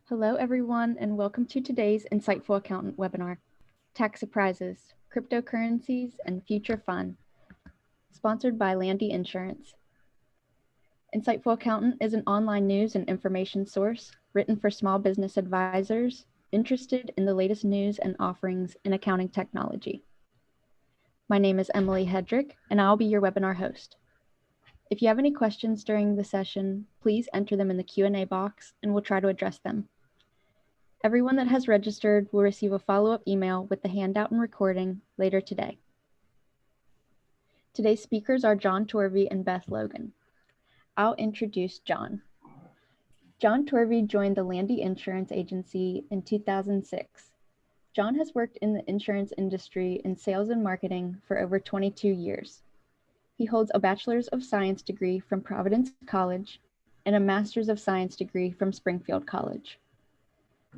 Hello, everyone, and welcome to today's Insightful Accountant webinar, Tax Surprises, Cryptocurrencies, and Future Fun, sponsored by Landy Insurance. Insightful Accountant is an online news and information source written for small business advisors interested in the latest news and offerings in accounting technology. My name is Emily Hedrick, and I'll be your webinar host. If you have any questions during the session, please enter them in the Q&A box, and we'll try to address them. Everyone that has registered will receive a follow-up email with the handout and recording later today. Today's speakers are John Torvey and Beth Logan. I'll introduce John. John Torvey joined the Landy Insurance Agency in 2006. John has worked in the insurance industry in sales and marketing for over 22 years. He holds a Bachelor's of Science degree from Providence College and a Master's of Science degree from Springfield College.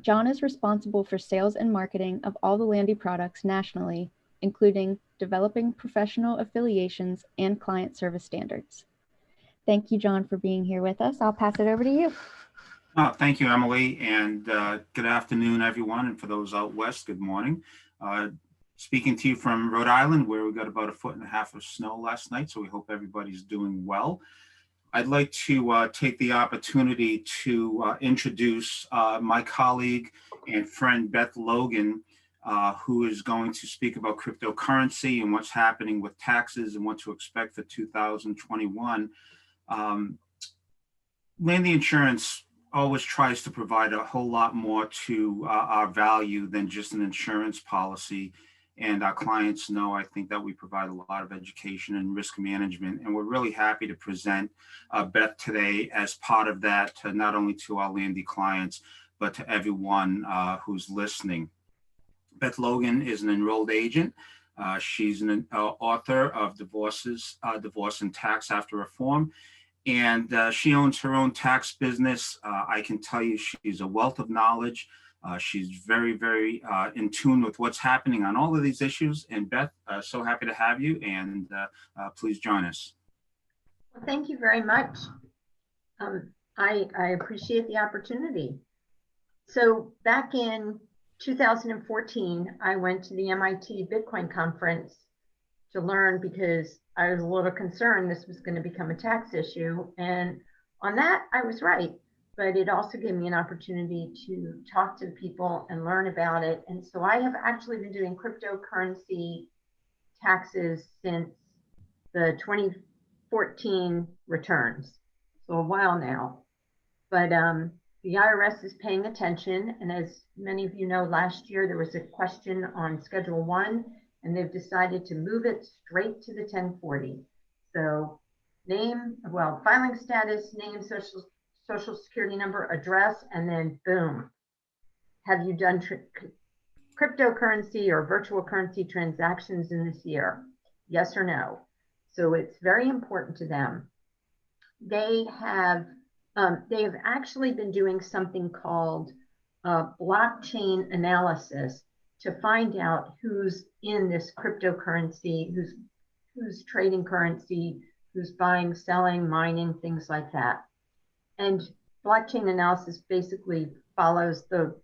John is responsible for sales and marketing of all the Landy products nationally, including developing professional affiliations and client service standards. Thank you, John, for being here with us. I'll pass it over to you. Thank you, Emily, and good afternoon, everyone. And for those out west, good morning. Speaking to you from Rhode Island, where we got about 1.5 feet of snow last night, so we hope everybody's doing well. I'd like to take the opportunity to introduce my colleague and friend Beth Logan, who is going to speak about cryptocurrency and what's happening with taxes and what to expect for 2021. Landy Insurance always tries to provide a whole lot more to our value than just an insurance policy. And our clients know, I think, that we provide a lot of education and risk management. And we're really happy to present Beth today as part of that, not only to our Landy clients, but to everyone who's listening. Beth Logan is an enrolled agent. She's an author of Divorce and Tax After Reform. And she owns her own tax business. I can tell you she's a wealth of knowledge. She's very, very in tune with what's happening on all of these issues. And Beth, so happy to have you, and please join us. Well, thank you very much. I appreciate the opportunity. So back in 2014, I went to the MIT Bitcoin conference to learn, because I was a little concerned this was going to become a tax issue. And on that, I was right. But it also gave me an opportunity to talk to people and learn about it. And so I have actually been doing cryptocurrency taxes since the 2014 returns, so a while now. But the IRS is paying attention. And as many of you know, last year there was a question on Schedule 1, and they've decided to move it straight to the 1040. So filing status, name, social security number, address, and then boom, have you done cryptocurrency or virtual currency transactions in this year? Yes or no? So it's very important to them. They have actually been doing something called blockchain analysis to find out who's in this cryptocurrency, who's trading currency, who's buying, selling, mining, things like that. And blockchain analysis basically follows the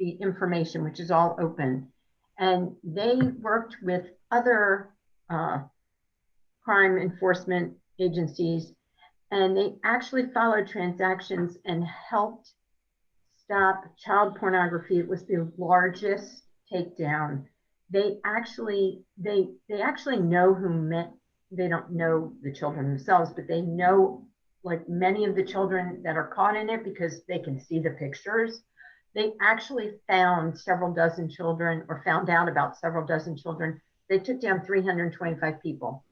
information, which is all open. And they worked with other crime enforcement agencies, and they actually followed transactions and helped stop child pornography. It was the largest takedown. They actually know who met. They don't know the children themselves, but they know, like, many of the children that are caught in it because they can see the pictures. They actually found several dozen children, or found out about several dozen children. They took down 325 people.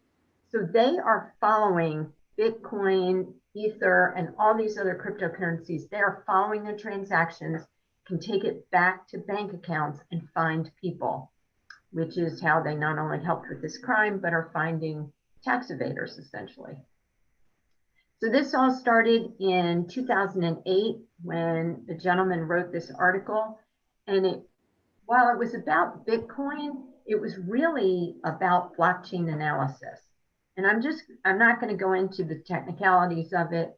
So they are following Bitcoin, Ether, and all these other cryptocurrencies. They are following their transactions, can take it back to bank accounts and find people, which is how they not only helped with this crime, but are finding tax evaders, essentially. So this all started in 2008 when a gentleman wrote this article. And while it was about Bitcoin, it was really about blockchain analysis. And I'm not going to go into the technicalities of it,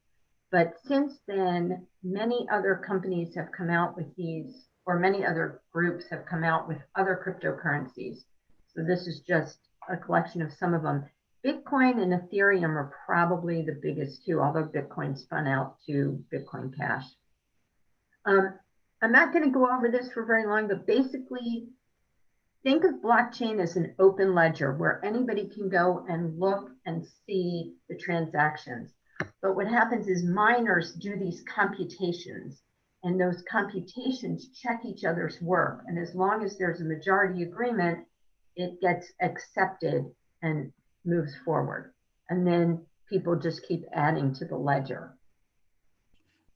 But since then, many other companies have come out with these, or many other groups have come out with other cryptocurrencies. So this is just a collection of some of them. Bitcoin and Ethereum are probably the biggest two, although Bitcoin spun out to Bitcoin Cash. I'm not going to go over this for very long, but basically think of blockchain as an open ledger where anybody can go and look and see the transactions. But what happens is miners do these computations, and those computations check each other's work. And as long as there's a majority agreement, it gets accepted and moves forward. And then people just keep adding to the ledger.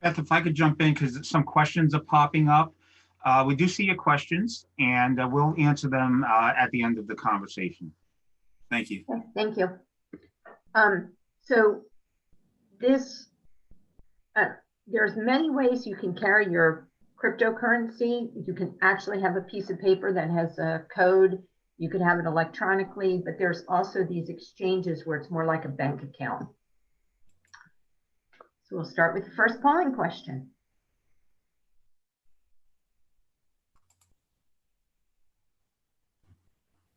Beth, if I could jump in, because some questions are popping up. We do see your questions, and we'll answer them at the end of the conversation. Thank you. Okay, thank you. So this, there's many ways you can carry your cryptocurrency. You can actually have a piece of paper that has a code. You could have it electronically, but there's also these exchanges where it's more like a bank account. So we'll start with the first polling question.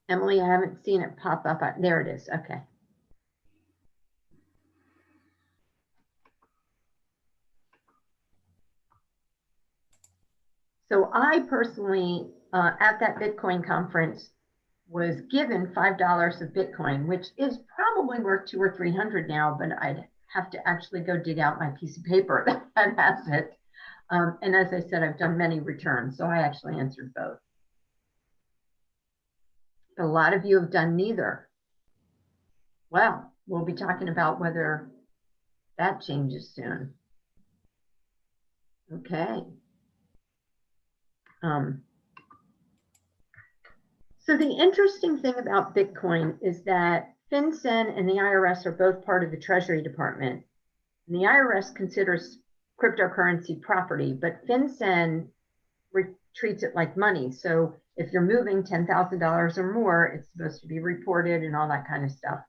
Emily, I haven't seen it pop up. There it is. Okay. So I personally, at that Bitcoin conference, was given $5 of Bitcoin, which is probably worth 200 or 300 now, but I'd have to actually go dig out my piece of paper that has it. And as I said, I've done many returns, so I actually answered both. But a lot of you have done neither. Well, we'll be talking about whether that changes soon. Okay. So the interesting thing about Bitcoin is that FinCEN and the IRS are both part of the Treasury Department. And the IRS considers cryptocurrency property, but FinCEN treats it like money. So if you're moving $10,000 or more, it's supposed to be reported and all that kind of stuff.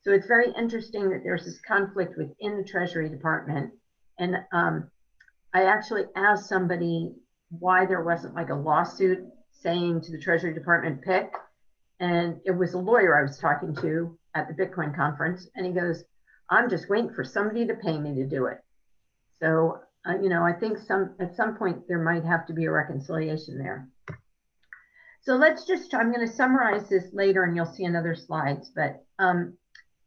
So it's very interesting that there's this conflict within the Treasury Department. And I actually asked somebody why there wasn't like a lawsuit saying to the Treasury Department, pick. And it was a lawyer I was talking to at the Bitcoin conference. And he goes, I'm just waiting for somebody to pay me to do it. So, you know, I think at some point there might have to be a reconciliation there. So let's just, I'm going to summarize this later and you'll see in other slides, but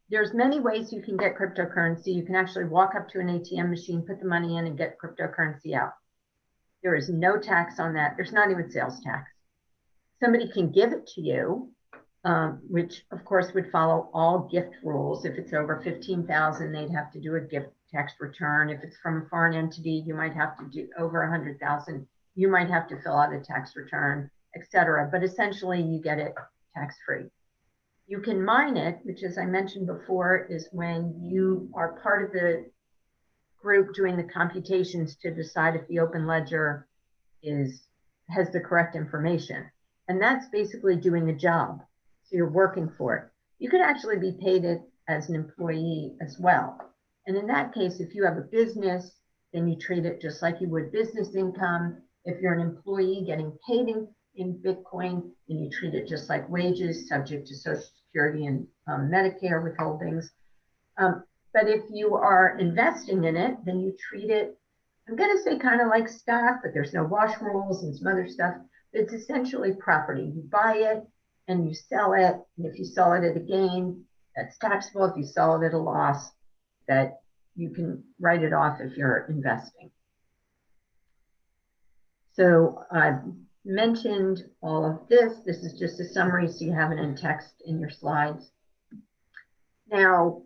there's many ways you can get cryptocurrency. You can actually walk up to an ATM machine, put the money in and get cryptocurrency out. There is no tax on that. There's not even sales tax. Somebody can give it to you, which of course would follow all gift rules. If it's over 15,000, they'd have to do a gift tax return. If it's from a foreign entity, you might have to do over 100,000. You might have to fill out a tax return, etc. But essentially you get it tax-free. You can mine it, which as I mentioned before, is when you are part of the group doing the computations to decide if the open ledger has the correct information. And that's basically doing the job. So you're working for it. You could actually be paid it as an employee as well. And in that case, if you have a business, then you treat it just like you would business income. If you're an employee getting paid in Bitcoin, then you treat it just like wages, subject to Social Security and Medicare withholdings. But if you are investing in it, then you treat it, I'm going to say kind of like stock, but there's no wash rules and some other stuff. It's essentially property. You buy it and you sell it. And if you sell it at a gain, that's taxable. If you sell it at a loss, that you can write it off if you're investing. So I've mentioned all of this. This is just a summary, so you have it in text in your slides. Now,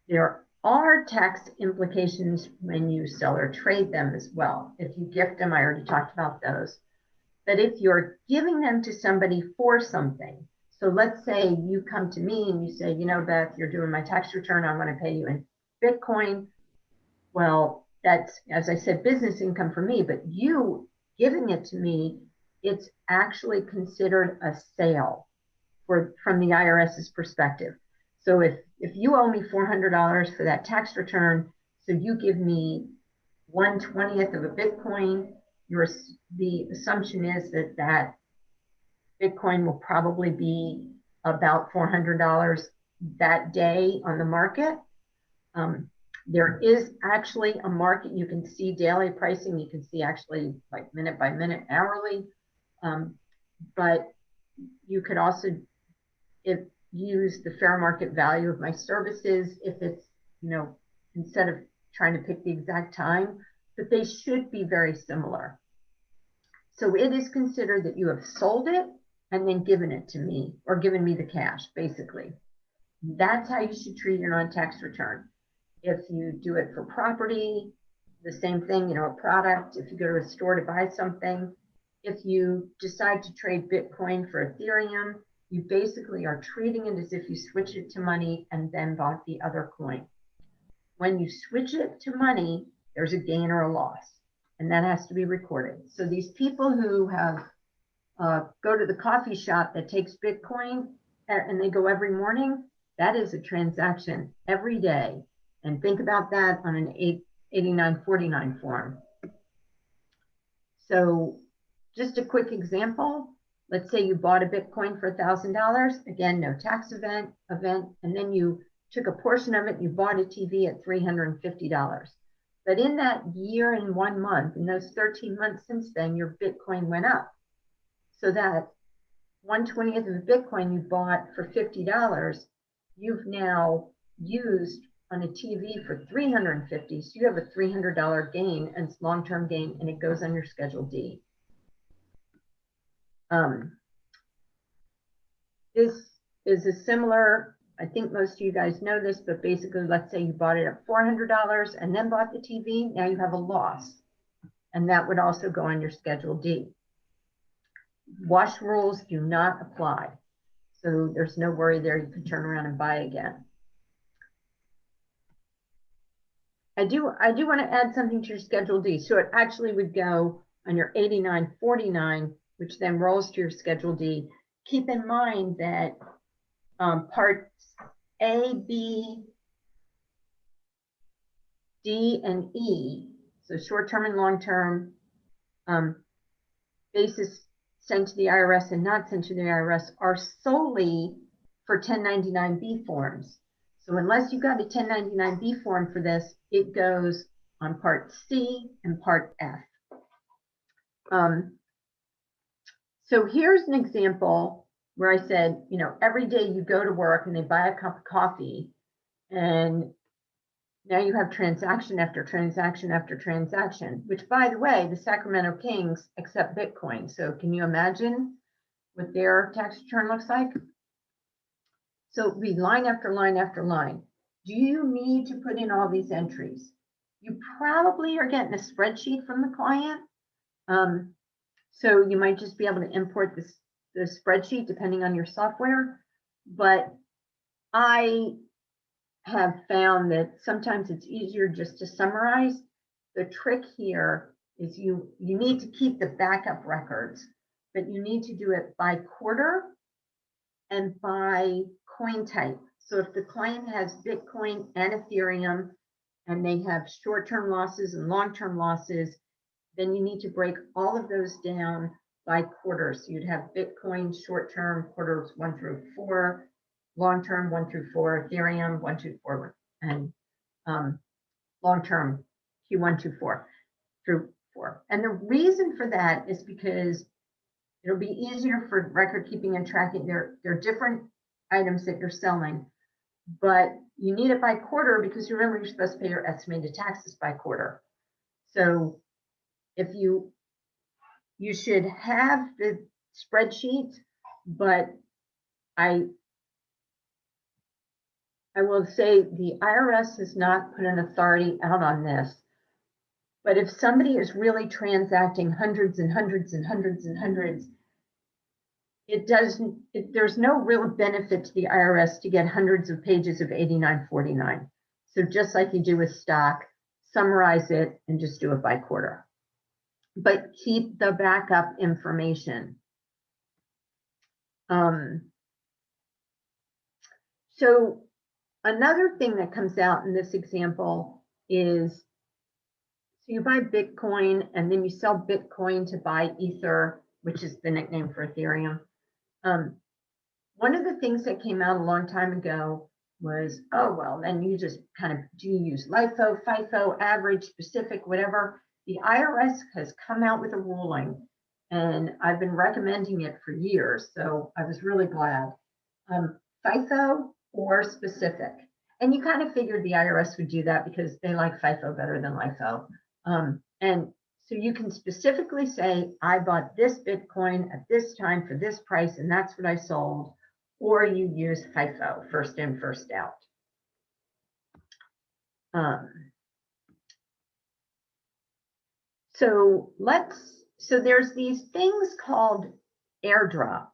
there are tax implications when you sell or trade them as well. If you gift them, I already talked about those. But if you're giving them to somebody for something, so let's say you come to me and you say, you know, Beth, you're doing my tax return, I want to pay you in Bitcoin. Well, that's, as I said, business income for me, but you giving it to me, it's actually considered a sale from the IRS's perspective. So if you owe me $400 for that tax return, So you give me 1/20th of a Bitcoin. The assumption is that Bitcoin will probably be about $400 that day on the market. There is actually a market. You can see daily pricing. You can see actually like minute by minute, hourly. But you could also use the fair market value of my services if it's, instead of trying to pick the exact time, but they should be very similar. So it is considered that you have sold it and then given it to me, or given me the cash, basically. That's how you should treat your non-tax return. If you do it for property, the same thing, a product. If you go to a store to buy something, if you decide to trade Bitcoin for Ethereum, you basically are treating it as if you switch it to money and then bought the other coin. When you switch it to money, there's a gain or a loss, and that has to be recorded. So these people who have go to the coffee shop that takes Bitcoin and they go every morning, that is a transaction every day. And think about that on an 8949 form. So just a quick example. Let's say you bought a Bitcoin for $1,000. Again, no tax event, and then you took a portion of it, you bought a TV at $350. But in that year and 1 month, in those 13 months since then, your Bitcoin went up. So that 1/20th of a Bitcoin you bought for $50, you've now used on a TV for $350. So you have a $300 gain, and it's long-term gain, and it goes on your Schedule D. This is a similar, I think most of you guys know this, but basically, let's say you bought it at $400 and then bought the TV. Now you have a loss, and that would also go on your Schedule D. Wash rules do not apply. So there's no worry there. You can turn around and buy again. I do want to add something to your Schedule D. So it actually would go on your 8949, which then rolls to your Schedule D. Keep in mind that parts A, B, D, and E, so short-term and long-term basis sent to the IRS and not sent to the IRS, are solely for 1099-B forms. So unless you got a 1099-B form for this, it goes on Part C and Part F. So here's an example where I said, every day you go to work and they buy a cup of coffee, and now you have transaction after transaction after transaction, which, by the way, the Sacramento Kings accept Bitcoin. So can you imagine what their tax return looks like? So it would be line after line after line. Do you need to put in all these entries? You probably are getting a spreadsheet from the client. So you might just be able to import the spreadsheet depending on your software. But I have found that sometimes it's easier just to summarize. The trick here is you need to keep the backup records, but you need to do it by quarter and by coin type. So if the client has Bitcoin and Ethereum and they have short-term losses and long-term losses, then you need to break all of those down by quarters. So you'd have Bitcoin short-term quarters 1 through 4, long-term 1 through 4, Ethereum 1 through 4, and long-term Q1 to 4 through 4. And the reason for that is because it'll be easier for record keeping and tracking. There are different items that you're selling, but you need it by quarter because remember, you're supposed to pay your estimated taxes by quarter. So if you should have the spreadsheet, but I will say the IRS has not put an authority out on this. But if somebody is really transacting hundreds and hundreds and hundreds and hundreds, there's no real benefit to the IRS to get hundreds of pages of 8949. So just like you do with stock, summarize it and just do it by quarter. But keep the backup information. So another thing that comes out in this example is, so you buy Bitcoin and then you sell Bitcoin to buy Ether, which is the nickname for Ethereum. One of the things that came out a long time ago was, oh, well, then you just kind of, do you use LIFO, FIFO, average, specific, whatever? The IRS has come out with a ruling, and I've been recommending it for years, so I was really glad. FIFO or specific. And you kind of figured the IRS would do that because they like FIFO better than LIFO. And so you can specifically say, I bought this Bitcoin at this time for this price, and that's what I sold. Or you use FIFO, first in, first out. So there's these things called airdrops.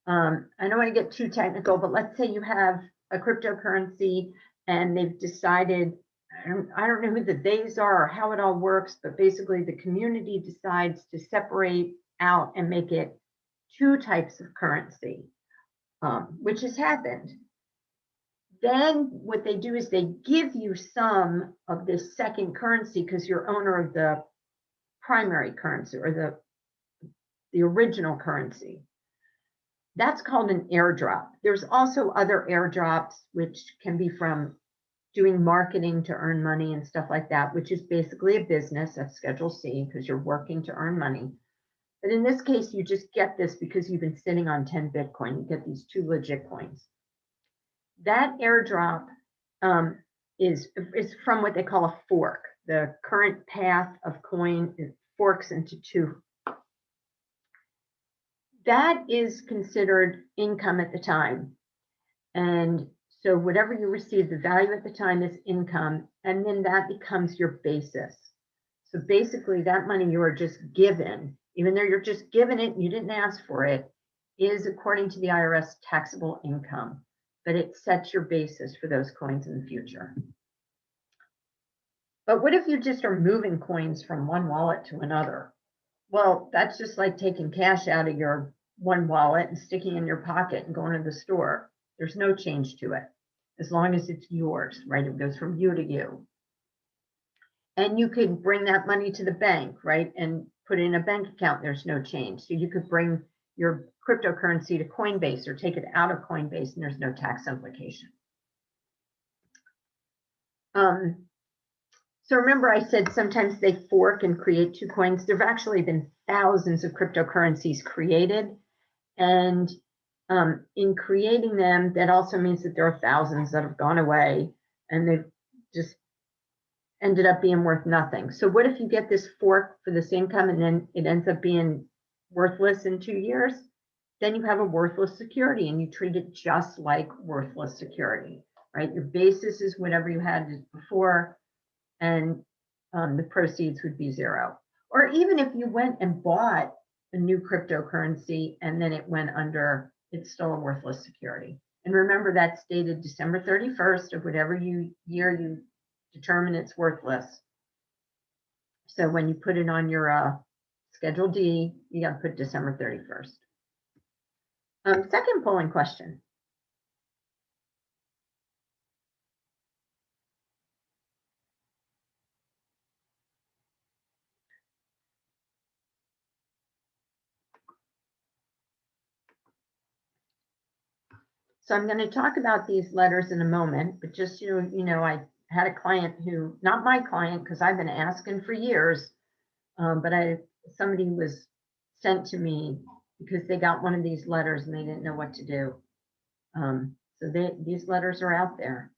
I don't want to get too technical, but let's say you have a cryptocurrency and they've decided, I don't know who the theys are or how it all works, but basically the community decides to separate out and make it two types of currency. Which has happened. Then what they do is they give you some of this second currency because you're owner of the primary currency or the original currency. That's called an airdrop. There's also other airdrops, which can be from doing marketing to earn money and stuff like that, which is basically a business at Schedule C because you're working to earn money. But in this case, you just get this because you've been sitting on 10 Bitcoin. You get these 2 legit coins. That airdrop is from what they call a fork. The current path of coin forks into 2. That is considered income at the time. And so whatever you receive, the value at the time is income, and then that becomes your basis. So basically that money you are just given, even though you're just given it, you didn't ask for it, is according to the IRS taxable income, but it sets your basis for those coins in the future. But what if you just are moving coins from one wallet to another? Well, that's just like taking cash out of your one wallet and sticking in your pocket and going to the store. There's no change to it, as long as it's yours, right? It goes from you to you. And you could bring that money to the bank, right? And put it in a bank account, there's no change. So you could bring your cryptocurrency to Coinbase or take it out of Coinbase and there's no tax implication. So remember I said sometimes they fork and create 2 coins. There've actually been thousands of cryptocurrencies created. And in creating them, that also means that there are thousands that have gone away and they've just ended up being worth nothing. So what if you get this fork for this income and then it ends up being worthless in 2 years? Then you have a worthless security and you treat it just like worthless security, right? Your basis is whatever you had before, and the proceeds would be 0. Or even if you went and bought a new cryptocurrency and then it went under, it's still a worthless security. And remember that's dated December 31st of whatever year you determine it's worthless. So when you put it on your Schedule D, you got to put December 31st. Second polling question. So I'm going to talk about these letters in a moment, but just, you know, I had a client who, not my client, because I've been asking for years, but somebody was sent to me because they got one of these letters and they didn't know what to do. So these letters are out there.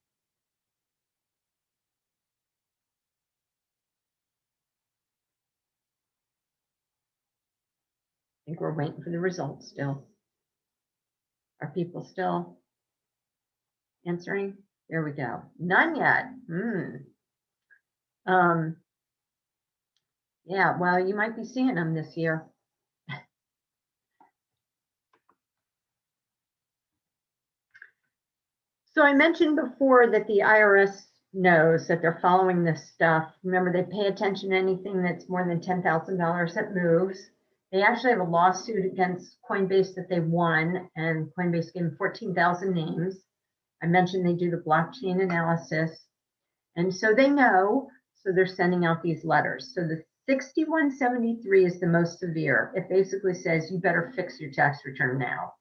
I think we're waiting for the results still. Are people still answering? There we go. None yet. Yeah, well, you might be seeing them this year. So I mentioned before that the IRS knows that they're following this stuff. Remember, they pay attention to anything that's more than $10,000 that moves. They actually have a lawsuit against Coinbase that they won, and Coinbase gave them 14,000 names. I mentioned they do the blockchain analysis. And so they know, so they're sending out these letters. So the 6173 is the most severe. It basically says you better fix your tax return now.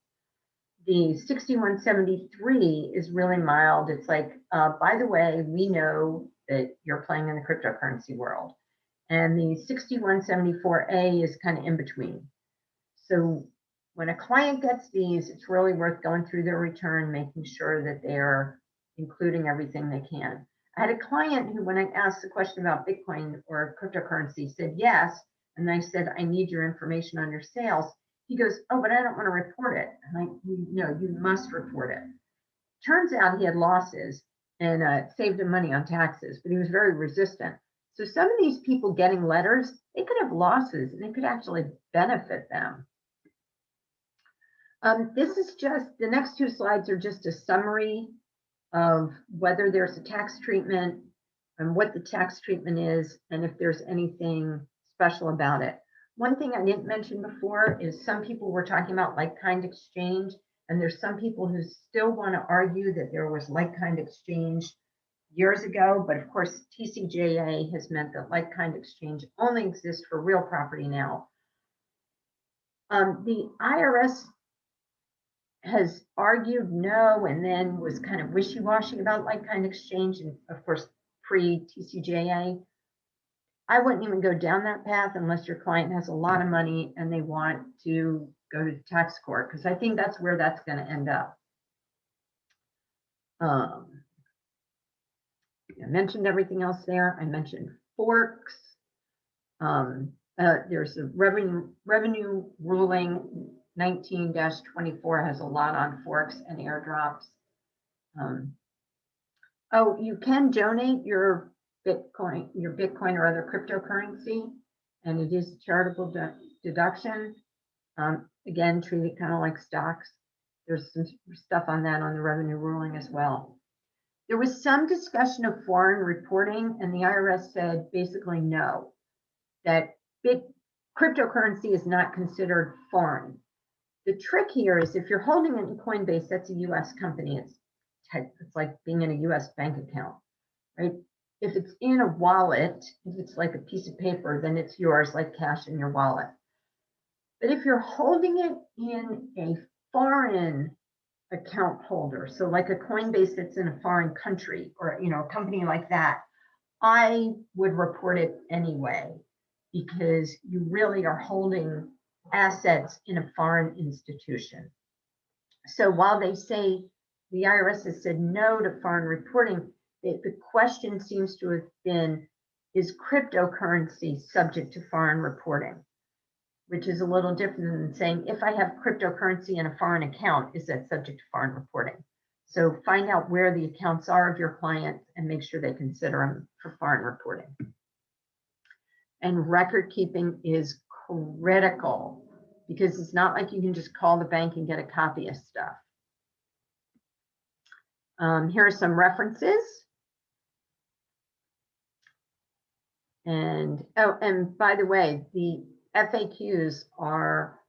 The 6173 is really mild. It's like, by the way, we know that you're playing in the cryptocurrency world. And the 6174A is kind of in between. So when a client gets these, it's really worth going through their return, making sure that they're including everything they can. I had a client who, when I asked the question about Bitcoin or cryptocurrency, said yes. And I said, I need your information on your sales. He goes, oh, but I don't want to report it. I'm like, no, you must report it. Turns out he had losses and saved him money on taxes, but he was very resistant. So some of these people getting letters, they could have losses and they could actually benefit them. This is just, the next two slides are just a summary of whether there's a tax treatment and what the tax treatment is and if there's anything special about it. One thing I didn't mention before is some people were talking about like-kind exchange, and there's some people who still want to argue that there was like-kind exchange years ago, but of course TCJA has meant that like-kind exchange only exists for real property now. The IRS has argued no, and then was kind of wishy-washy about like-kind exchange, and of course pre-TCJA. I wouldn't even go down that path unless your client has a lot of money and they want to go to tax court, because I think that's where that's going to end up. I mentioned everything else there. I mentioned forks. There's a revenue ruling 19-24 has a lot on forks and airdrops. Oh, you can donate your Bitcoin or other cryptocurrency, and it is charitable deduction. Again, treat it kind of like stocks. There's some stuff on that on the revenue ruling as well. There was some discussion of foreign reporting, and the IRS said basically no, that cryptocurrency is not considered foreign. The trick here is if you're holding it in Coinbase, that's a US company. It's like being in a US bank account, right? If it's in a wallet, if it's like a piece of paper, then it's yours like cash in your wallet. But if you're holding it in a foreign account holder, so like a Coinbase that's in a foreign country, or a company like that, I would report it anyway, because you really are holding assets in a foreign institution. So while they say the IRS has said no to foreign reporting, the question seems to have been, is cryptocurrency subject to foreign reporting? Which is a little different than saying, if I have cryptocurrency in a foreign account, is that subject to foreign reporting? So find out where the accounts are of your client and make sure they consider them for foreign reporting. And record keeping is critical, because it's not like you can just call the bank and get a copy of stuff. Here are some references. And by the way, the FAQs are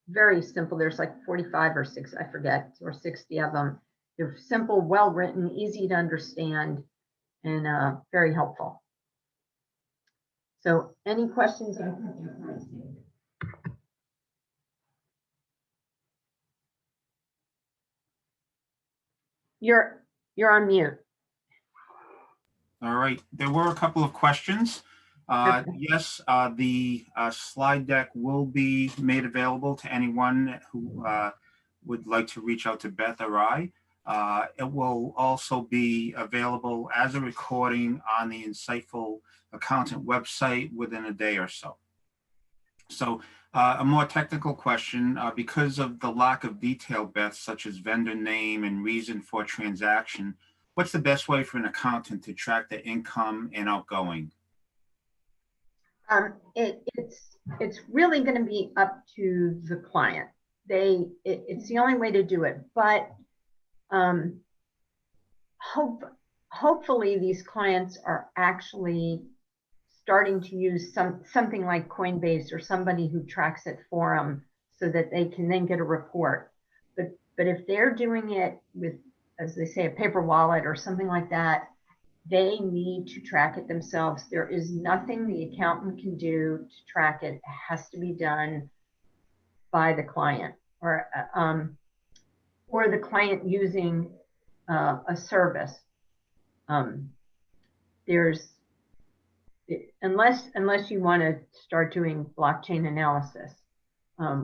very simple. There's like 45 or 6, I forget, or 60 of them. They're simple, well written, easy to understand, and very helpful. So any questions on cryptocurrency? You're on mute. All right, there were a couple of questions. Okay. Yes, the slide deck will be made available to anyone who would like to reach out to Beth or I. It will also be available as a recording on the Insightful Accountant website within a day or so. So a more technical question, because of the lack of detail, Beth, such as vendor name and reason for transaction, what's the best way for an accountant to track the income and outgoing? It's really going to be up to the client. It's the only way to do it, but hopefully these clients are actually starting to use something like Coinbase or somebody who tracks it for them, so that they can then get a report. But if they're doing it with, as they say, a paper wallet or something like that, they need to track it themselves. There is nothing the accountant can do to track it. It has to be done by the client or the client using a service. There's unless you want to start doing blockchain analysis,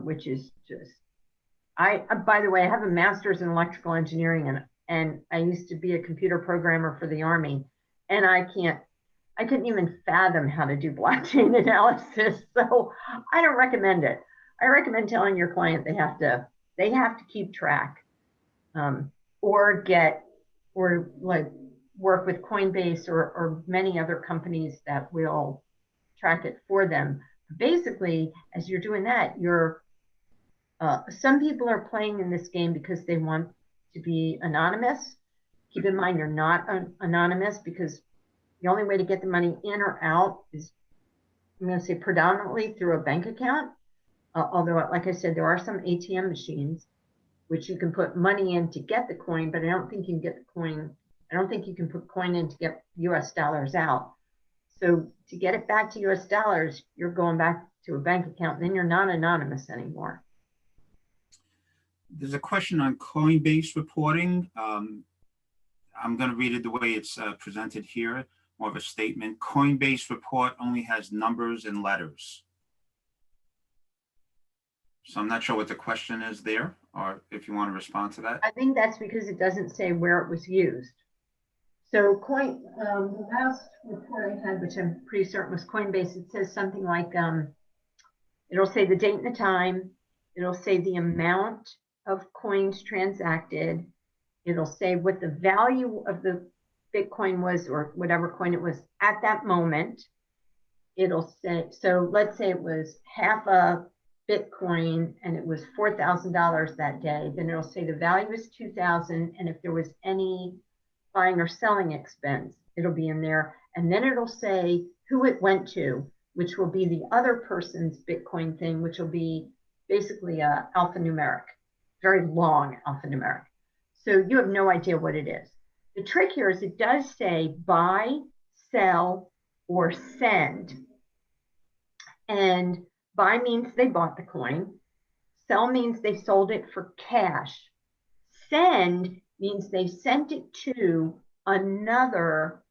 which is just by the way, I have a master's in electrical engineering and I used to be a computer programmer for the Army, and I couldn't even fathom how to do blockchain analysis. So I don't recommend it. I recommend telling your client they have to keep track, or like work with Coinbase or many other companies that will track it for them. Basically, as you're doing that, some people are playing in this game because they want to be anonymous. Keep in mind, you're not anonymous, because the only way to get the money in or out is, I'm going to say, predominantly through a bank account. Although, like I said, there are some ATM machines which you can put money in to get the coin, but I don't think you can get the coin. I don't think you can put coin in to get US dollars out. So to get it back to US dollars, you're going back to a bank account, then you're not anonymous anymore. There's a question on Coinbase reporting. I'm going to read it the way it's presented here, more of a statement. Coinbase report only has numbers and letters. So I'm not sure what the question is there, or if you want to respond to that. I think that's because it doesn't say where it was used. So the last report I had, which I'm pretty certain was Coinbase, it says something like, it'll say the date and the time. It'll say the amount of coins transacted. It'll say what the value of the Bitcoin was, or whatever coin it was at that moment. It'll say, so let's say it was half a Bitcoin and it was $4,000 that day. Then it'll say the value is 2,000, and if there was any buying or selling expense, it'll be in there. And then it'll say who it went to, which will be the other person's Bitcoin thing, which will be basically a alphanumeric, very long alphanumeric. So you have no idea what it is. The trick here is it does say buy, sell, or send. And buy means they bought the coin. Sell means they sold it for cash. Send means they sent it to another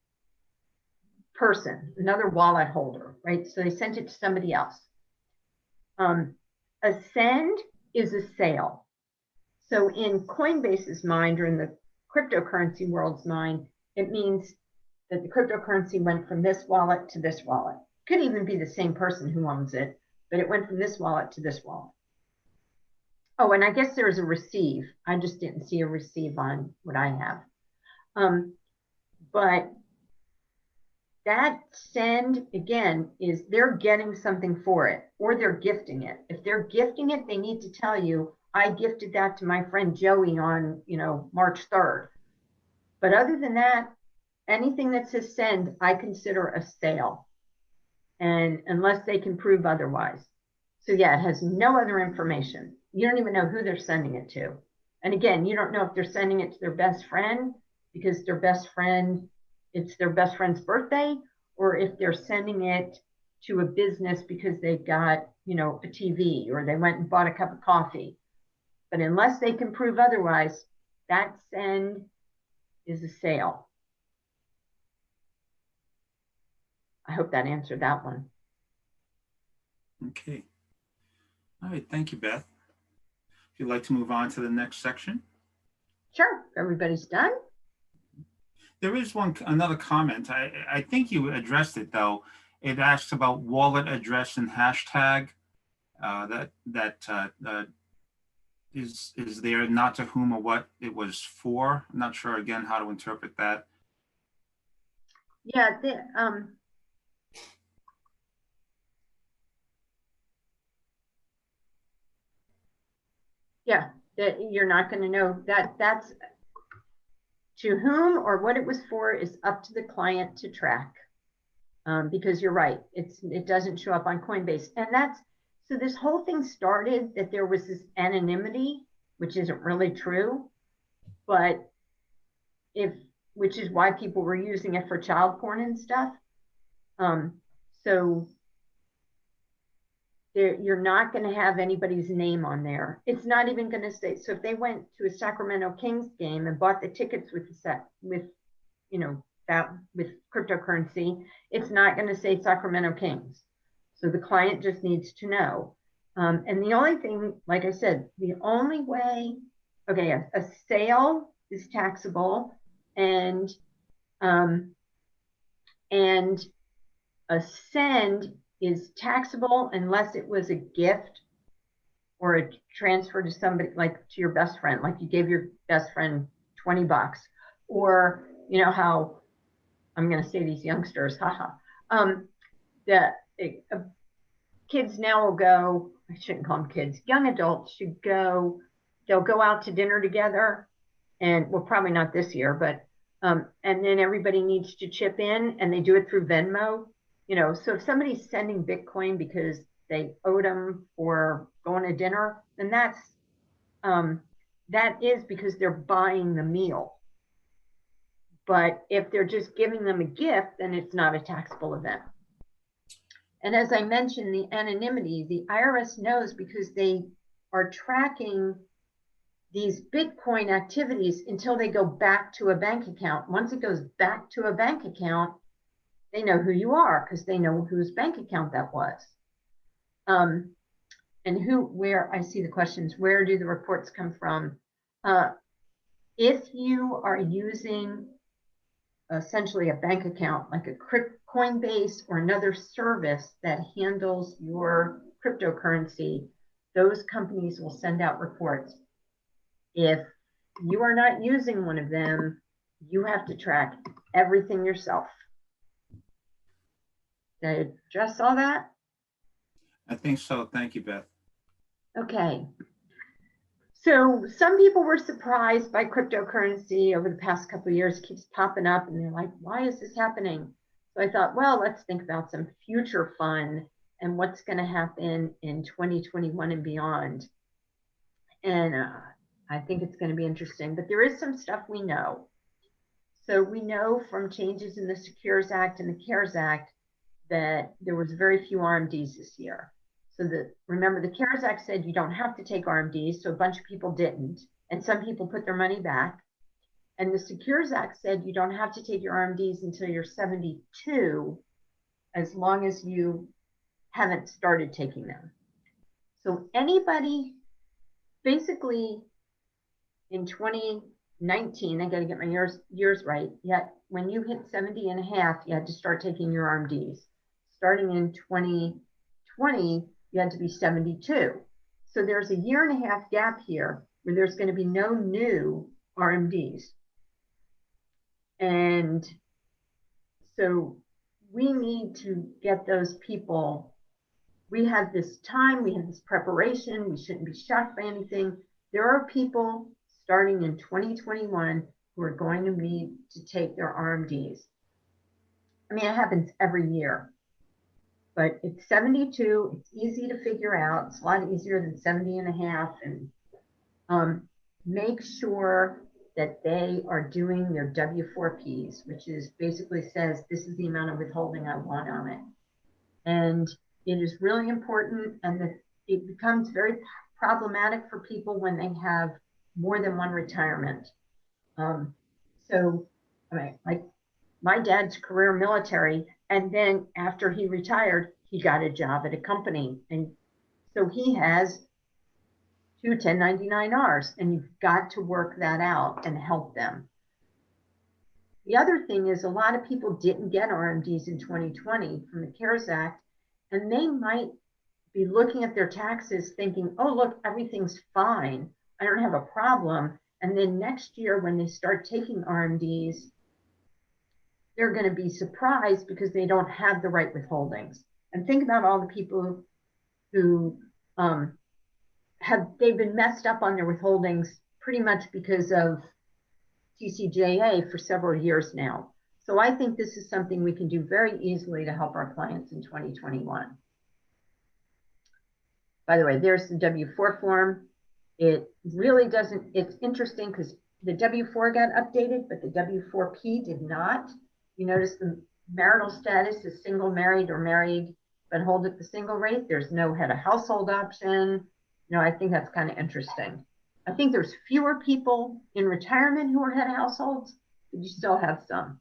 person, another wallet holder, right? So they sent it to somebody else. A send is a sale. So in Coinbase's mind, or in the cryptocurrency world's mind, it means that the cryptocurrency went from this wallet to this wallet. Could even be the same person who owns it, but it went from this wallet to this wallet. Oh, and I guess there's a receive. I just didn't see a receive on what I have. But that send, again, is they're getting something for it, or they're gifting it. If they're gifting it, they need to tell you, I gifted that to my friend Joey on, March 3rd. But other than that, anything that says send, I consider a sale. And unless they can prove otherwise. So yeah, it has no other information. You don't even know who they're sending it to. And again, you don't know if they're sending it to their best friend because it's their best friend's birthday, or if they're sending it to a business because they've got, a TV, or they went and bought a cup of coffee. But unless they can prove otherwise, that send is a sale. I hope that answered that one. Okay. All right. Thank you, Beth. If you'd like to move on to the next section. Sure. Everybody's done. There is another comment. I think you addressed it, though. It asks about wallet address and hashtag. Is there not to whom or what it was for? I'm not sure, again, how to interpret that. Yeah. Yeah, that you're not going to know that's to whom or what it was for is up to the client to track, because you're right, it doesn't show up on Coinbase. And so this whole thing started that there was this anonymity, which isn't really true. But if which is why people were using it for child porn and stuff. So you're not going to have anybody's name on there. It's not even going to say. So if they went to a Sacramento Kings game and bought the tickets with cryptocurrency, it's not going to say Sacramento Kings. So the client just needs to know. And the only thing, like I said, the only way, okay, a sale is taxable, and a send is taxable unless it was a gift or a transfer to somebody, like to your best friend, like you gave your best friend $20, or you know how I'm going to say these youngsters, haha. Kids now will go, I shouldn't call them kids, young adults should go, they'll go out to dinner together, and well, probably not this year, but and then everybody needs to chip in, and they do it through Venmo. So if somebody's sending Bitcoin because they owed them for going to dinner, then that is because they're buying the meal. But if they're just giving them a gift, then it's not a taxable event. And as I mentioned, the anonymity, the IRS knows because they are tracking these Bitcoin activities until they go back to a bank account. Once it goes back to a bank account, they know who you are because they know whose bank account that was. And where I see the questions, where do the reports come from? If you are using essentially a bank account, like a Coinbase or another service that handles your cryptocurrency, those companies will send out reports. If you are not using one of them, you have to track everything yourself. Did I address all that? I think so. Thank you, Beth. Okay. So some people were surprised by cryptocurrency over the past couple of years. It keeps popping up and they're like, why is this happening? So I thought, well, let's think about some future fun and what's going to happen in 2021 and beyond. And I think it's going to be interesting, but there is some stuff we know. So we know from changes in the Secures Act and the CARES Act that there was very few RMDs this year. So remember, the CARES Act said you don't have to take RMDs, so a bunch of people didn't, and some people put their money back. And the Secures Act said you don't have to take your RMDs until you're 72, as long as you haven't started taking them. So anybody, basically in 2019, I got to get my years right, yet when you hit 70 and a half, you had to start taking your RMDs. Starting in 2020, you had to be 72. So there's a year and a half gap here where there's going to be no new RMDs. And so we need to get those people. We have this time, we have this preparation, we shouldn't be shocked by anything. There are people starting in 2021 who are going to need to take their RMDs. I mean, it happens every year. But it's 72, it's easy to figure out. It's a lot easier than 70 and a half. And make sure that they are doing their W4Ps, which is basically says, this is the amount of withholding I want on it. And it is really important, and it becomes very problematic for people when they have more than one retirement. So, I mean, like my dad's career military, and then after he retired, he got a job at a company. And so he has 2 1099-Rs, and you've got to work that out and help them. The other thing is a lot of people didn't get RMDs in 2020 from the CARES Act, and they might be looking at their taxes thinking, oh, look, everything's fine. I don't have a problem. And then next year when they start taking RMDs, they're going to be surprised because they don't have the right withholdings. And think about all the people who they've been messed up on their withholdings pretty much because of TCJA for several years now. So I think this is something we can do very easily to help our clients in 2021. By the way, there's the W4 form. It really doesn't, it's interesting because the W-4 got updated, but the W-4P did not. You notice the marital status is single, married, or married, but hold at the single rate. There's no head of household option. No, I think that's kind of interesting. I think there's fewer people in retirement who are head of households, but you still have some.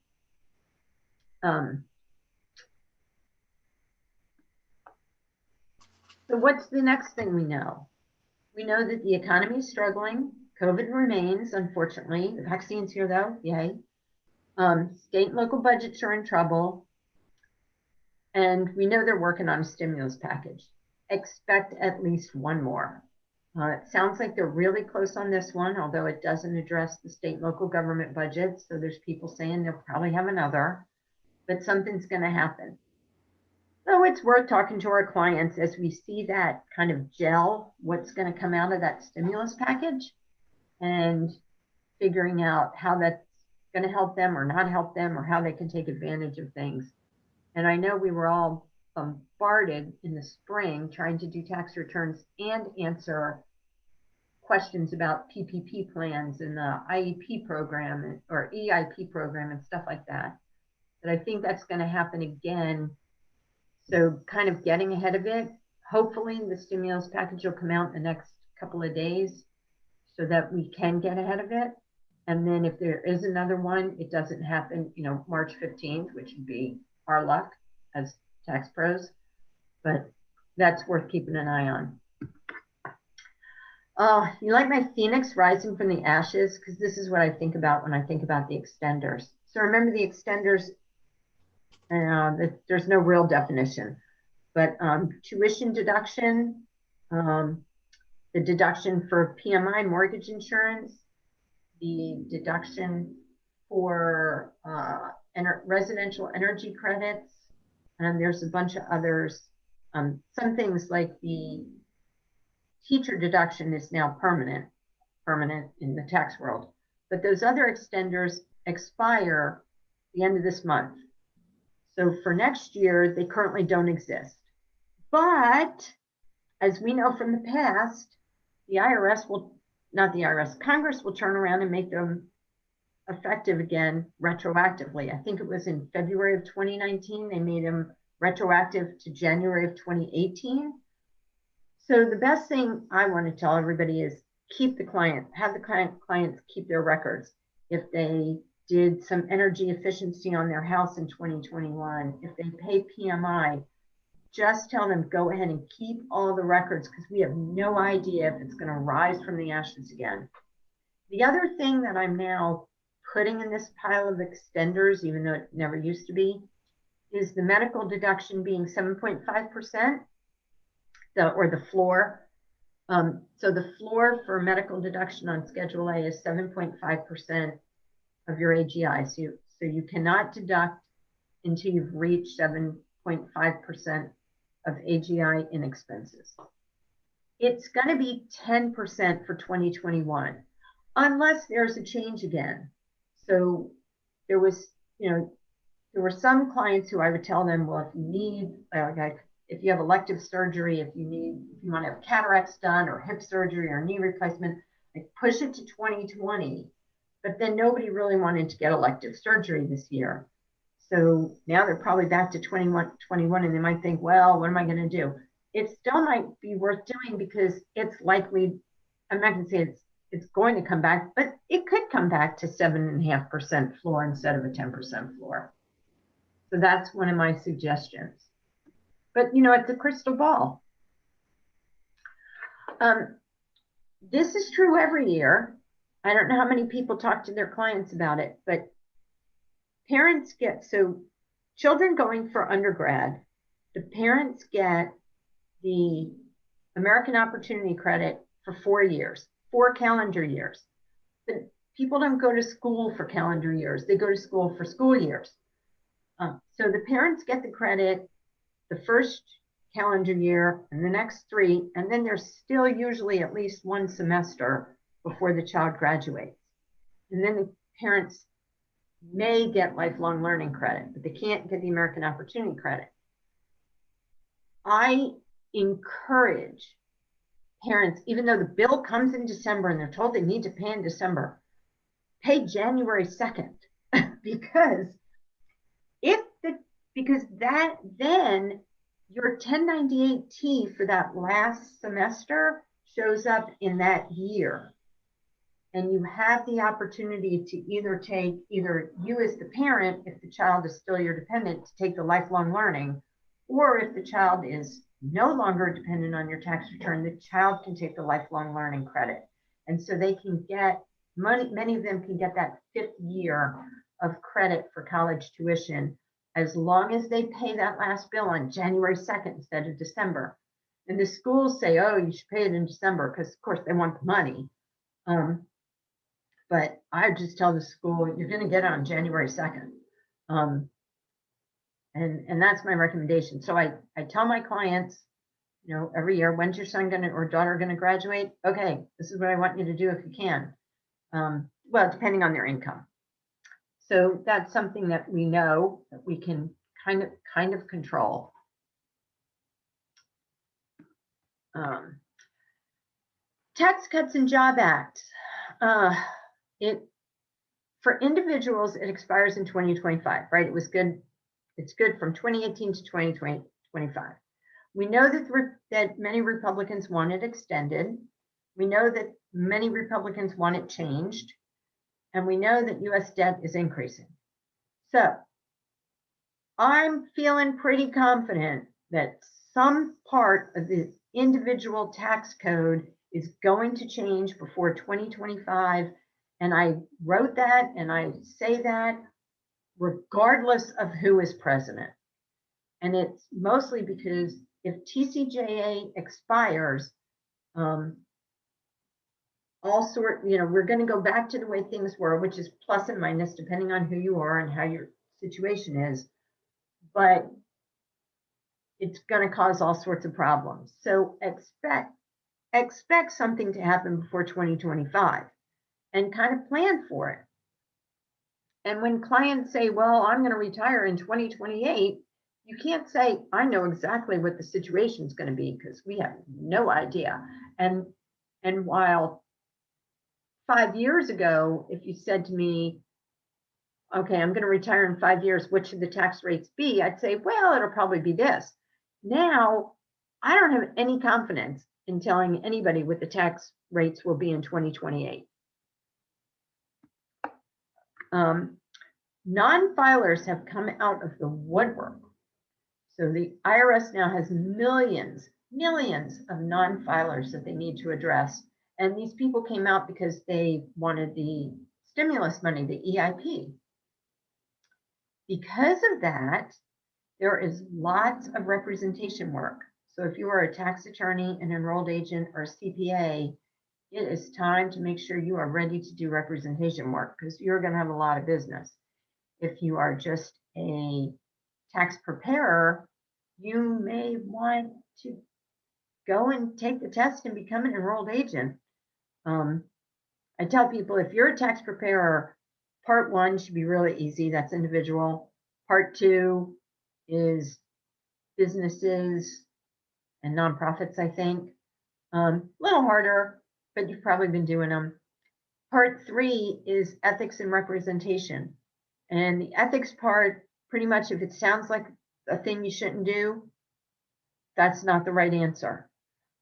So what's the next thing we know? We know that the economy is struggling. COVID remains, unfortunately. The vaccine's here though, yay. State and local budgets are in trouble. And we know they're working on a stimulus package. Expect at least one more. It sounds like they're really close on this one, although it doesn't address the state and local government budgets. So there's people saying they'll probably have another, but something's going to happen. So it's worth talking to our clients as we see that kind of gel, what's going to come out of that stimulus package, and figuring out how that's going to help them or not help them, or how they can take advantage of things. And I know we were all bombarded in the spring trying to do tax returns and answer questions about PPP plans and the IEP program or EIP program and stuff like that. But I think that's going to happen again. So kind of getting ahead of it. Hopefully the stimulus package will come out in the next couple of days so that we can get ahead of it. And then if there is another one, it doesn't happen, March 15th, which would be our luck as tax pros, but that's worth keeping an eye on. You like my phoenix rising from the ashes? Because this is what I think about when I think about the extenders. So remember the extenders, there's no real definition, but tuition deduction, the deduction for PMI mortgage insurance, the deduction for residential energy credits, and there's a bunch of others. Some things like the teacher deduction is now permanent in the tax world, but those other extenders expire the end of this month. So for next year, they currently don't exist. But as we know from the past, Congress will turn around and make them effective again retroactively. I think it was in February of 2019, they made them retroactive to January of 2018. So the best thing I want to tell everybody is have the clients keep their records. If they did some energy efficiency on their house in 2021, if they pay PMI, just tell them go ahead and keep all the records, because we have no idea if it's going to rise from the ashes again. The other thing that I'm now putting in this pile of extenders, even though it never used to be, is the medical deduction being 7.5%, or the floor. So the floor for medical deduction on Schedule A is 7.5% of your AGI. So you cannot deduct until you've reached 7.5% of AGI in expenses. It's going to be 10% for 2021, unless there's a change again. So there were some clients who I would tell them, well, if you need, if you have elective surgery, if you want to have cataracts done or hip surgery or knee replacement, push it to 2020. But then nobody really wanted to get elective surgery this year. So now they're probably back to 21, and they might think, well, what am I going to do? It still might be worth doing, because it's likely, I'm not going to say it's going to come back, but it could come back to 7.5% floor instead of a 10% floor. So that's one of my suggestions. But, it's a crystal ball. This is true every year. I don't know how many people talk to their clients about it, but parents children going for undergrad, the parents get the American Opportunity Credit for 4 years, 4 calendar years. But people don't go to school for calendar years. They go to school for school years. So the parents get the credit the first calendar year and the next 3, and then there's still usually at least 1 semester before the child graduates. And then the parents may get lifelong learning credit, but they can't get the American Opportunity Credit. I encourage parents, even though the bill comes in December and they're told they need to pay in December, pay January 2nd because then your 1098-T for that last semester shows up in that year. And you have the opportunity to either you as the parent, if the child is still your dependent, to take the lifelong learning, or if the child is no longer dependent on your tax return, the child can take the lifelong learning credit. And so they can get money, many of them can get that 5th year of credit for college tuition as long as they pay that last bill on January 2nd instead of December. And the schools say, oh, you should pay it in December because, of course, they want the money. But I just tell the school, you're going to get it on January 2nd. And that's my recommendation. So I tell my clients, every year, when's your son or daughter going to graduate? Okay, this is what I want you to do if you can. Well, depending on their income. So that's something that we know that we can kind of control. Tax Cuts and Job Act. For individuals, it expires in 2025, right? It was good. It's good from 2018 to 2025. We know that many Republicans want it extended. We know that many Republicans want it changed. And we know that US debt is increasing. So I'm feeling pretty confident that some part of the individual tax code is going to change before 2025. And I wrote that and I say that regardless of who is president. And it's mostly because if TCJA expires, we're going to go back to the way things were, which is plus and minus depending on who you are and how your situation is. But it's going to cause all sorts of problems. So expect something to happen before 2025 and kind of plan for it. And when clients say, well, I'm going to retire in 2028, you can't say, I know exactly what the situation is going to be because we have no idea. And while 5 years ago, if you said to me, okay, I'm going to retire in 5 years, what should the tax rates be? I'd say, well, it'll probably be this. Now, I don't have any confidence in telling anybody what the tax rates will be in 2028. Non-filers have come out of the woodwork. So the IRS now has millions of non-filers that they need to address. And these people came out because they wanted the stimulus money, the EIP. Because of that, there is lots of representation work. So if you are a tax attorney, an enrolled agent, or a CPA, it is time to make sure you are ready to do representation work because you're going to have a lot of business. If you are just a tax preparer, you may want to go and take the test and become an enrolled agent. I tell people if you're a tax preparer, part 1 should be really easy. That's individual. Part 2 is businesses and nonprofits, I think. A little harder, but you've probably been doing them. Part 3 is ethics and representation. And the ethics part, pretty much if it sounds like a thing you shouldn't do, that's not the right answer.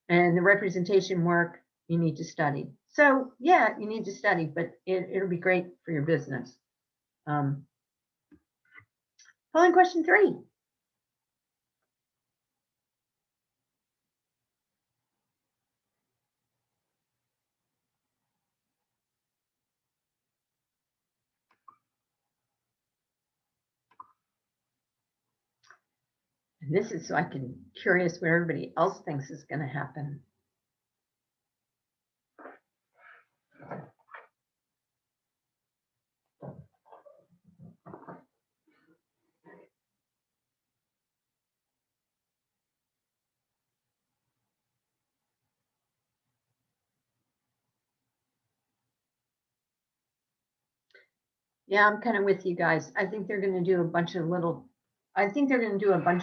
And the representation work, you need to study. So yeah, you need to study, but it'll be great for your business. Polling question 3. And this is so I can curious what everybody else thinks is going to happen. Yeah, I'm kind of with you guys. I think they're going to do a bunch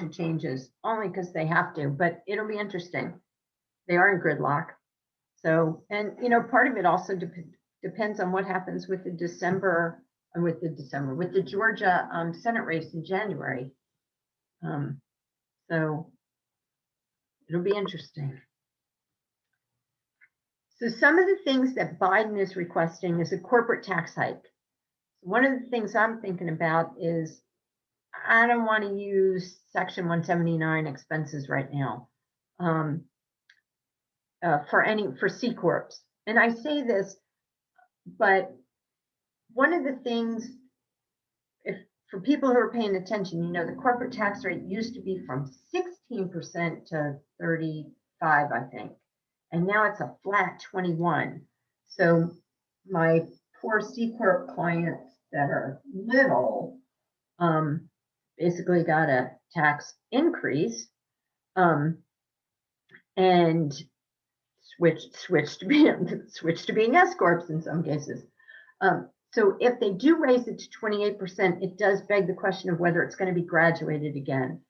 of changes only because they have to, but it'll be interesting. They are in gridlock. So, and part of it also depends on what happens with the Georgia Senate race in January. So it'll be interesting. So some of the things that Biden is requesting is a corporate tax hike. One of the things I'm thinking about is I don't want to use Section 179 expenses right now for C Corps. And I say this, but one of the things, if for people who are paying attention, the corporate tax rate used to be from 16% to 35, I think, and now it's a flat 21. So my poor C Corp clients that are little basically got a tax increase and switched to being S Corps in some cases. So if they do raise it to 28%, it does beg the question of whether it's going to be graduated again,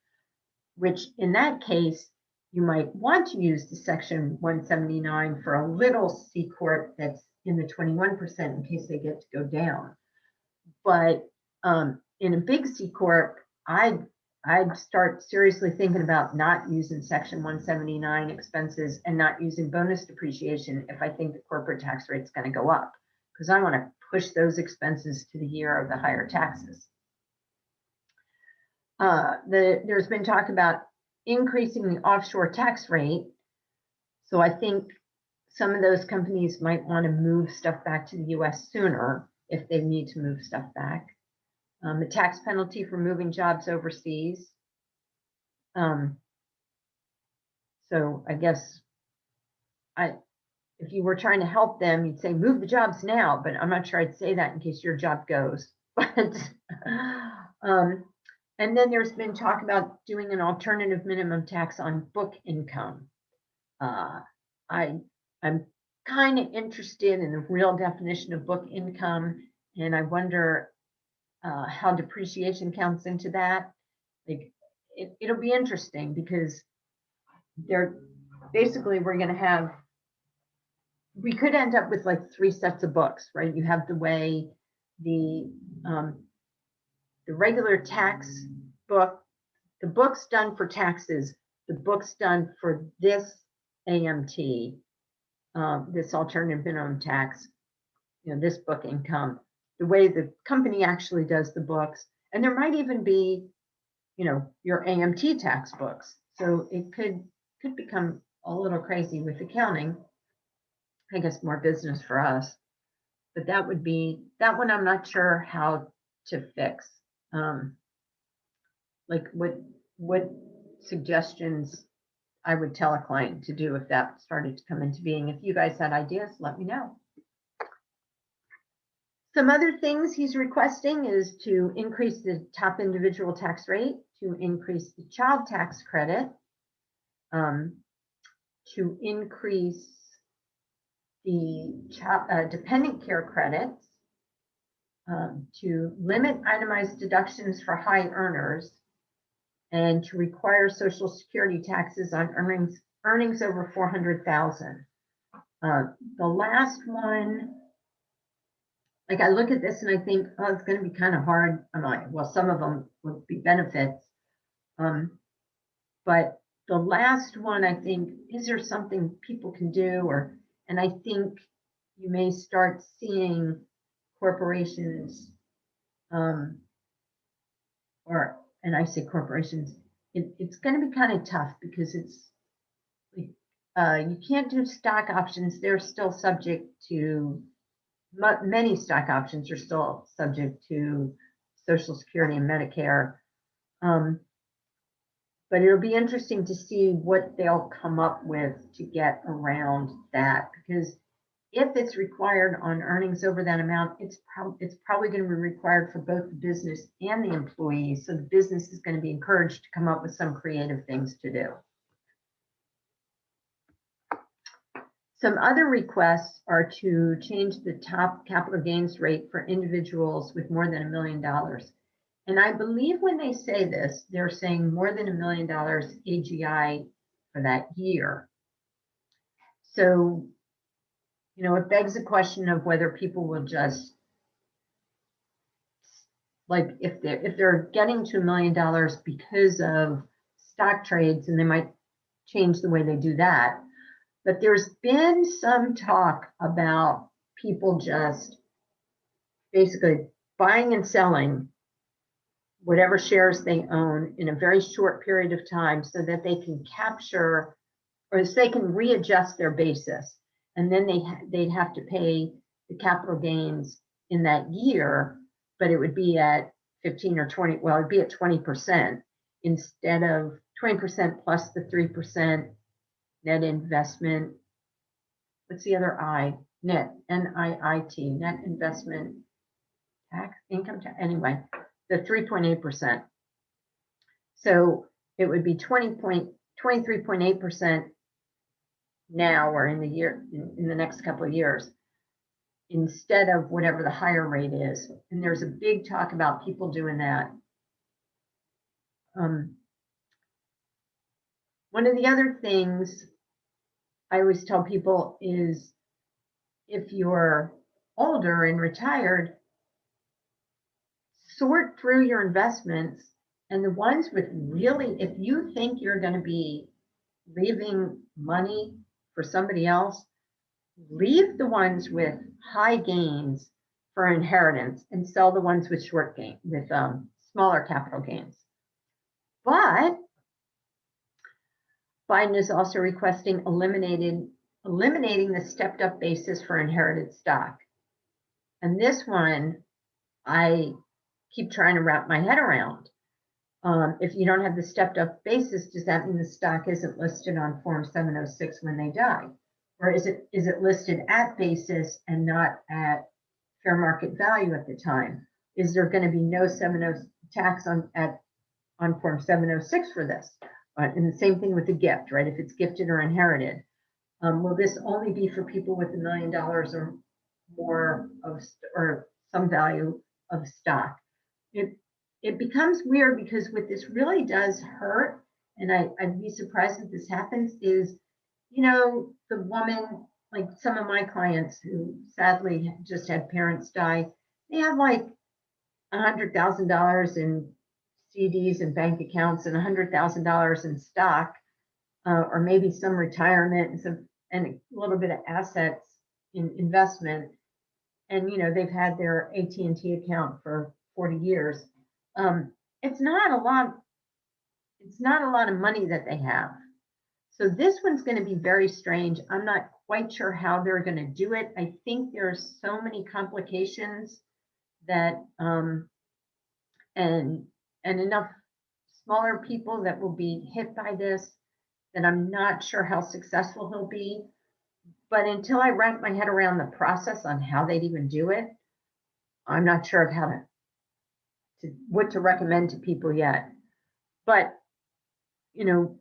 which in that case, you might want to use the Section 179 for a little C Corp that's in the 21% in case they get to go down. But in a big C Corp, I'd start seriously thinking about not using Section 179 expenses and not using bonus depreciation if I think the corporate tax rate is going to go up, because I want to push those expenses to the year of the higher taxes. There's been talk about increasing the offshore tax rate. So I think some of those companies might want to move stuff back to the US sooner if they need to move stuff back. The tax penalty for moving jobs overseas. So I guess if you were trying to help them, you'd say move the jobs now, but I'm not sure I'd say that in case your job goes. But and then there's been talk about doing an alternative minimum tax on book income. I'm kind of interested in the real definition of book income, and I wonder how depreciation counts into that. Like, it'll be interesting because we're going to have, we could end up with like 3 sets of books, right? You have the way the regular tax book, the books done for taxes, the books done for this AMT, this alternative minimum tax, this book income, the way the company actually does the books, and there might even be, your AMT tax books. So it could become a little crazy with accounting. I guess more business for us, but that one I'm not sure how to fix. Like what suggestions I would tell a client to do if that started to come into being. If you guys had ideas, let me know. Some other things he's requesting is to increase the top individual tax rate, to increase the child tax credit, to increase the dependent care credits, to limit itemized deductions for high earners, and to require Social Security taxes on earnings over 400,000. The last one, like I look at this and I think, oh, it's going to be kind of hard. I'm like, well, some of them would be benefits, but the last one, I think, is there something people can do? And I think you may start seeing corporations, and I say corporations, it's going to be kind of tough because it's you can't do stock options. They're still subject to, many stock options are still subject to Social Security and Medicare. But it'll be interesting to see what they'll come up with to get around that, because if it's required on earnings over that amount, it's probably going to be required for both the business and the employees. So the business is going to be encouraged to come up with some creative things to do. Some other requests are to change the top capital gains rate for individuals with more than $1 million. And I believe when they say this, they're saying more than $1 million AGI for that year. So you know, it begs the question of whether people will just, like, if they're getting to $1 million because of stock trades, and they might change the way they do that. But there's been some talk about people just basically buying and selling whatever shares they own in a very short period of time so that they can capture, or so they can readjust their basis. And then they'd have to pay the capital gains in that year, but it would be at 15 or 20, well, it'd be at 20% instead of 20% plus the 3% net investment. What's the other I? Net, N-I-I-T, net investment tax, income tax, anyway, the 3.8%. So it would be 23.8% now, or in the year, in the next couple of years, instead of whatever the higher rate is. And there's a big talk about people doing that. One of the other things I always tell people is, if you're older and retired, sort through your investments, and the ones with really, if you think you're going to be leaving money for somebody else, leave the ones with high gains for inheritance and sell the ones with short gain, with smaller capital gains. But Biden is also requesting eliminating the stepped up basis for inherited stock. And this one, I keep trying to wrap my head around. If you don't have the stepped up basis, does that mean the stock isn't listed on Form 706 when they die? Or is it listed at basis and not at fair market value at the time? Is there going to be no 70 tax on Form 706 for this? And the same thing with the gift, right? If it's gifted or inherited, will this only be for people with $1 million or more or some value of stock? It becomes weird, because what this really does hurt, and I'd be surprised if this happens, is, you know, the woman, like some of my clients who sadly just had parents die, they have like $100,000 in CDs and bank accounts and $100,000 in stock, or maybe some retirement and a little bit of assets in investment. And, you know, they've had their AT&T account for 40 years. It's not a lot of money that they have. So this one's going to be very strange. I'm not quite sure how they're going to do it. I think there's so many complications that, and enough smaller people that will be hit by this, that I'm not sure how successful he'll be. But until I wrap my head around the process on how they'd even do it, I'm not sure of what to recommend to people yet. But, you know,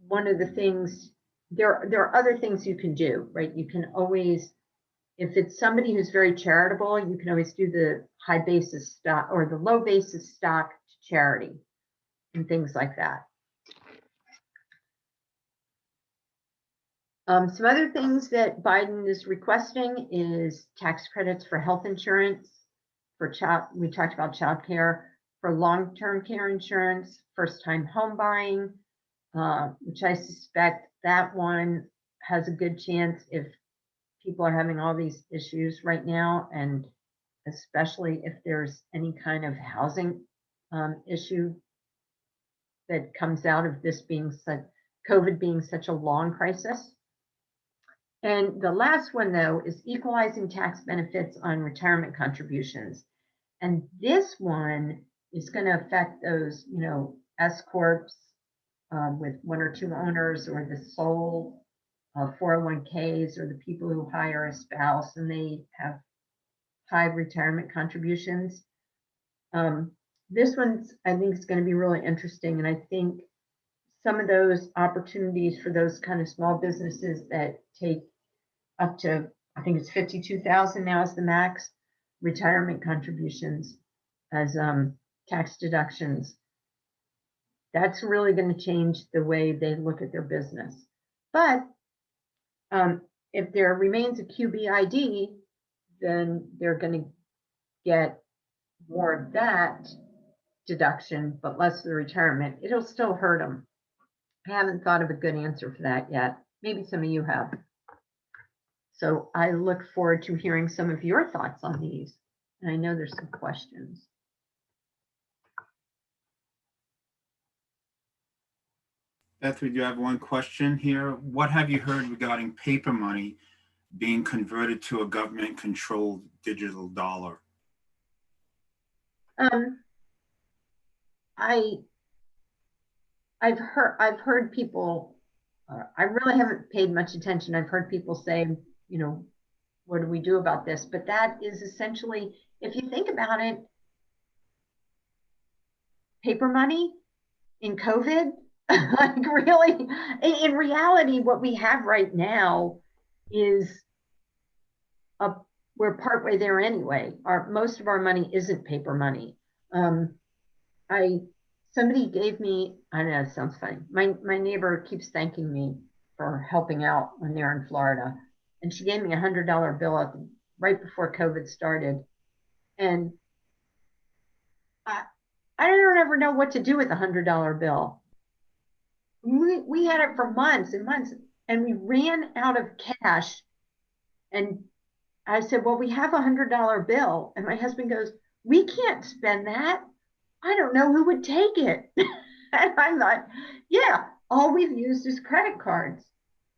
one of the things, there are other things you can do, right? You can always, if it's somebody who's very charitable, you can always do the high basis stock or the low basis stock to charity and things like that. Some other things that Biden is requesting is tax credits for health insurance, for we talked about child care, for long-term care insurance, first-time home buying, which I suspect that one has a good chance if people are having all these issues right now, and especially if there's any kind of housing issue that comes out of this being COVID being such a long crisis. And the last one, though, is equalizing tax benefits on retirement contributions. And this one is going to affect those, you know, S corps with one or two owners, or the sole 401ks, or the people who hire a spouse and they have high retirement contributions. This one's, I think, is going to be really interesting. And I think some of those opportunities for those kind of small businesses that take up to, I think it's 52,000 now is the max retirement contributions as tax deductions. That's really going to change the way they look at their business. But if there remains a QBID, then they're going to get more of that deduction, but less of the retirement. It'll still hurt them. I haven't thought of a good answer for that yet. Maybe some of you have. So I look forward to hearing some of your thoughts on these. And I know there's some questions. Beth, we do have one question here. What have you heard regarding paper money being converted to a government-controlled digital dollar? I've heard people. I really haven't paid much attention. I've heard people say, you know, what do we do about this? But that is essentially, if you think about it, paper money in COVID, like really, in reality, what we have right now is we're partway there anyway. Most of our money isn't paper money. Somebody gave me, I know it sounds funny. My neighbor keeps thanking me for helping out when they're in Florida. And she gave me a $100 bill right before COVID started. And I don't ever know what to do with a $100 bill. We had it for months and months, and we ran out of cash. And I said, well, we have a $100 bill. And my husband goes, we can't spend that. I don't know who would take it. And I thought, yeah, all we've used is credit cards,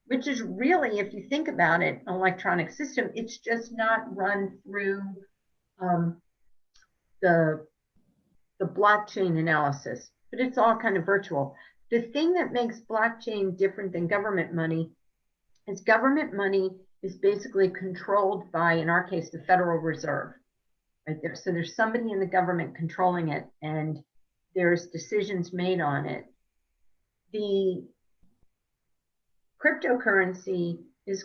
which is really, if you think about it, an electronic system. It's just not run through the blockchain analysis, but it's all kind of virtual. The thing that makes blockchain different than government money is government money is basically controlled by, in our case, the Federal Reserve. Right there. So there's somebody in the government controlling it, and there's decisions made on it. The cryptocurrency is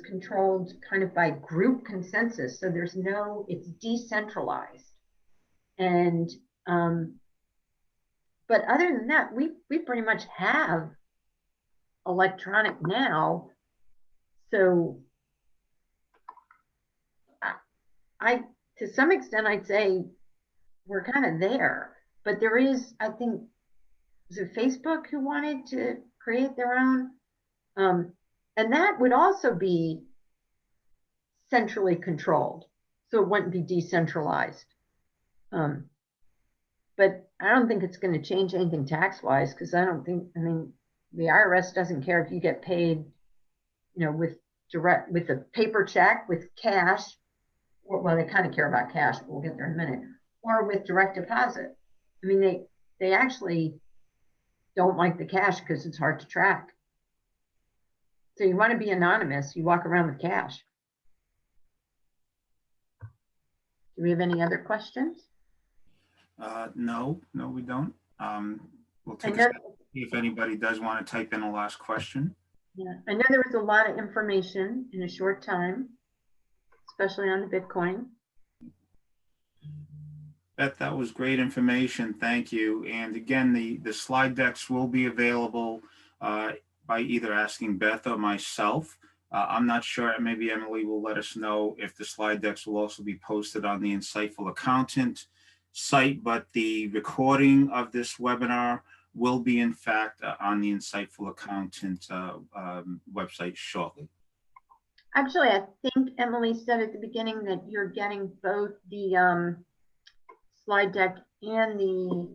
controlled kind of by group consensus. So it's decentralized. And but other than that, we pretty much have electronic now. So I to some extent, I'd say we're kind of there, but there is, I think, was it Facebook who wanted to create their own? And that would also be centrally controlled. So it wouldn't be decentralized. But I don't think it's going to change anything tax-wise, because I mean, the IRS doesn't care if you get paid, you know, with a paper check, with cash. Well, they kind of care about cash, but we'll get there in a minute, or with direct deposit. I mean, they actually don't like the cash because it's hard to track. So you want to be anonymous, you walk around with cash. Do we have any other questions? No, we don't. We'll take a second if anybody does want to type in a last question. Yeah, I know there was a lot of information in a short time, especially on the Bitcoin. Beth, that was great information. Thank you. And again, the slide decks will be available by either asking Beth or myself. I'm not sure, maybe Emily will let us know if the slide decks will also be posted on the Insightful Accountant site, but the recording of this webinar will be in fact on the Insightful Accountant website shortly. Actually, I think Emily said at the beginning that you're getting both the slide deck and the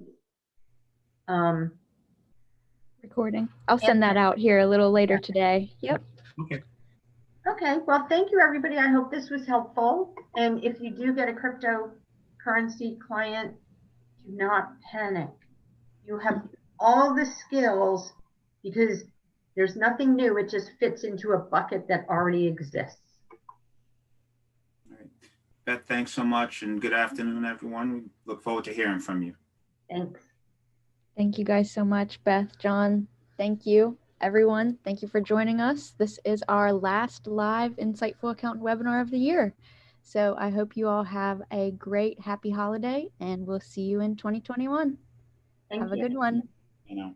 recording. I'll send that out here a little later today. Yep. Okay. Okay, well, thank you, everybody. I hope this was helpful. And if you do get a cryptocurrency client, do not panic. You have all the skills, because there's nothing new. It just fits into a bucket that already exists. All right. Beth, thanks so much, and good afternoon, everyone. We look forward to hearing from you. Thanks. Thank you guys so much, Beth, John. Thank you, everyone. Thank you for joining us. This is our last live Insightful Accountant webinar of the year. So I hope you all have a great, happy holiday, and we'll see you in 2021. Have a good one. You know.